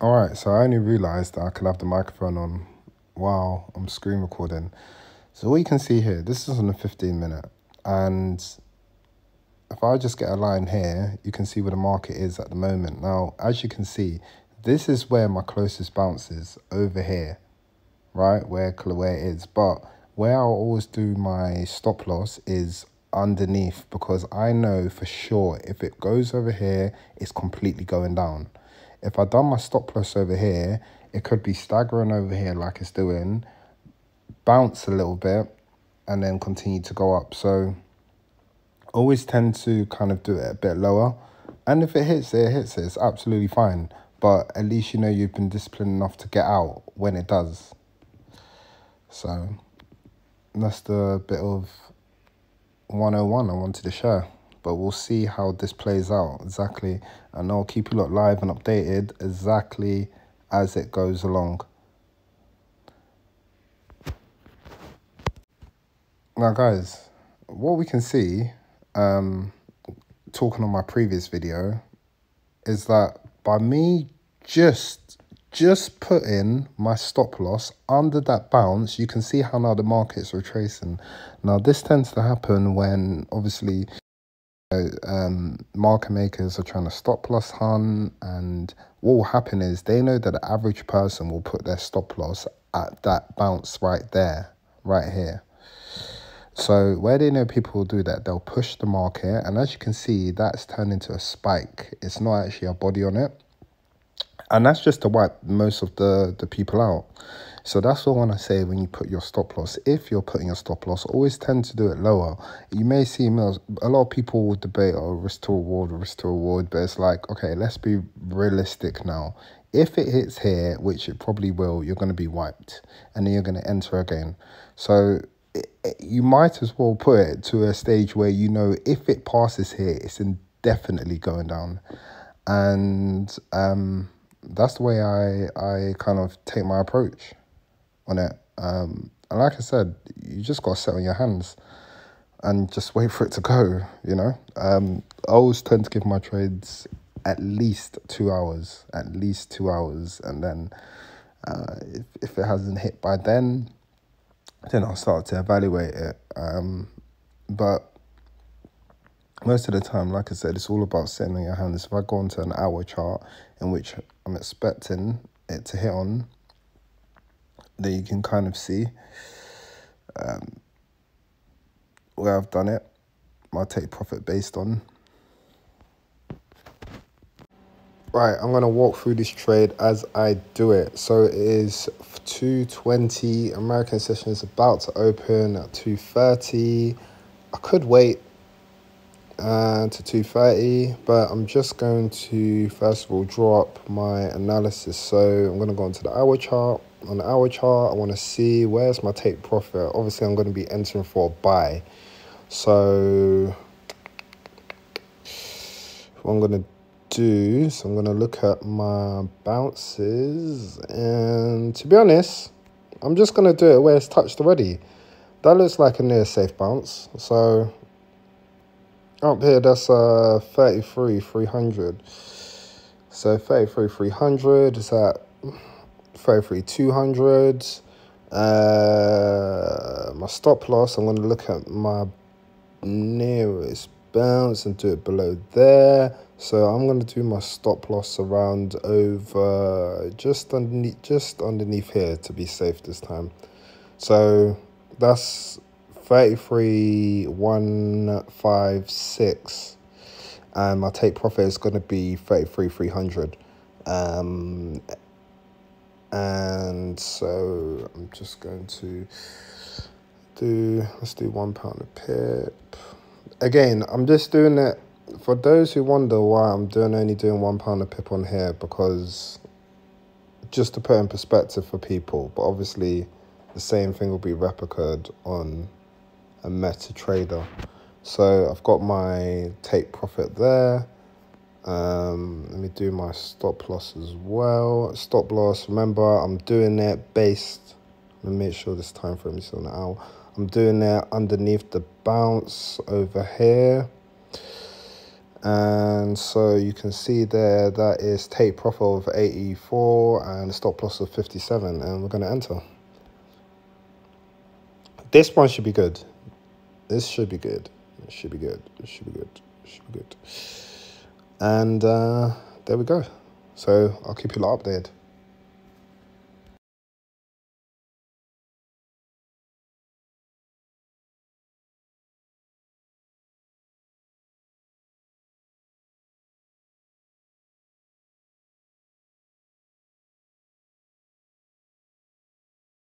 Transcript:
All right, so I only realized that I can have the microphone on while I'm screen recording. So what you can see here, this is on a 15 minute. And if I just get a line here, you can see where the market is at the moment. Now, as you can see, this is where my closest bounce is, over here, right? Where it is. But where I'll always do my stop loss is underneath, because I know for sure if it goes over here, it's completely going down. If I done my stop loss over here, it could be staggering over here like it's doing, bounce a little bit, and then continue to go up. So always tend to kind of do it a bit lower. And if it hits it, it hits it. It's absolutely fine. But at least you know you've been disciplined enough to get out when it does. So that's the bit of 101 I wanted to share. But we'll see how this plays out exactly. And I'll keep you lot live and updated exactly as it goes along. Now, guys, what we can see, talking on my previous video, is that by me just putting my stop loss under that bounce, you can see how now the market's retracing. Now, this tends to happen when, obviously, market makers are trying to stop loss hunt, and what will happen is they know that the average person will put their stop loss at that bounce right there, right here. So where they know people will do that, they'll push the market, and as you can see, that's turned into a spike. It's not actually a body on it, and that's just to wipe most of the people out. So that's what I want to say when you put your stop loss. If you're putting your stop loss, always tend to do it lower. You may see a lot of people will debate, oh, risk to reward, but it's like, okay, let's be realistic now. If it hits here, which it probably will, you're going to be wiped, and then you're going to enter again. So you might as well put it to a stage where you know if it passes here, it's indefinitely going down. And that's the way I kind of take my approach on it. And like I said, you just got to sit on your hands and just wait for it to go, you know. I always tend to give my trades at least 2 hours, and then if it hasn't hit by then I'll start to evaluate it. But most of the time, like I said, it's all about sitting on your hands. If I go onto an hour chart in which I'm expecting it to hit on, then you can kind of see where I've done it. I'll take profit based on. Right, I'm going to walk through this trade as I do it. So it is 2:20. American session is about to open at 2:30. I could wait to 2:30, but I'm just going to first of all draw up my analysis. So I'm going to go into the hour chart. On the hour chart, I want to see where's my take profit. Obviously, I'm going to be entering for a buy. So what I'm going to do, so I'm going to look at my bounces, and to be honest, I'm just going to do it where it's touched already. That looks like a near safe bounce. So up here, that's 33,300. So 33,300 is at 33,200. My stop loss, I'm going to look at my nearest bounce and do it below there. So I'm going to do my stop loss around over just underneath here to be safe this time. So that's 33,156, and my take profit is going to be 33,300. And so I'm just going to let's do £1 a pip. Again, I'm just doing it for those who wonder why I'm only doing £1 a pip on here, because just to put in perspective for people. But obviously the same thing will be replicated on a MetaTrader. So I've got my take profit there. Let me do my stop loss as well. Stop loss, remember, I'm doing it based, let me make sure this time frame is on the hour. I'm doing it underneath the bounce over here. And so you can see there that is take profit of 84 and stop loss of 57, and we're going to enter. This one should be good. This should be good. It should be good. It should be good. It should be good. And there we go. So I'll keep you lot updated.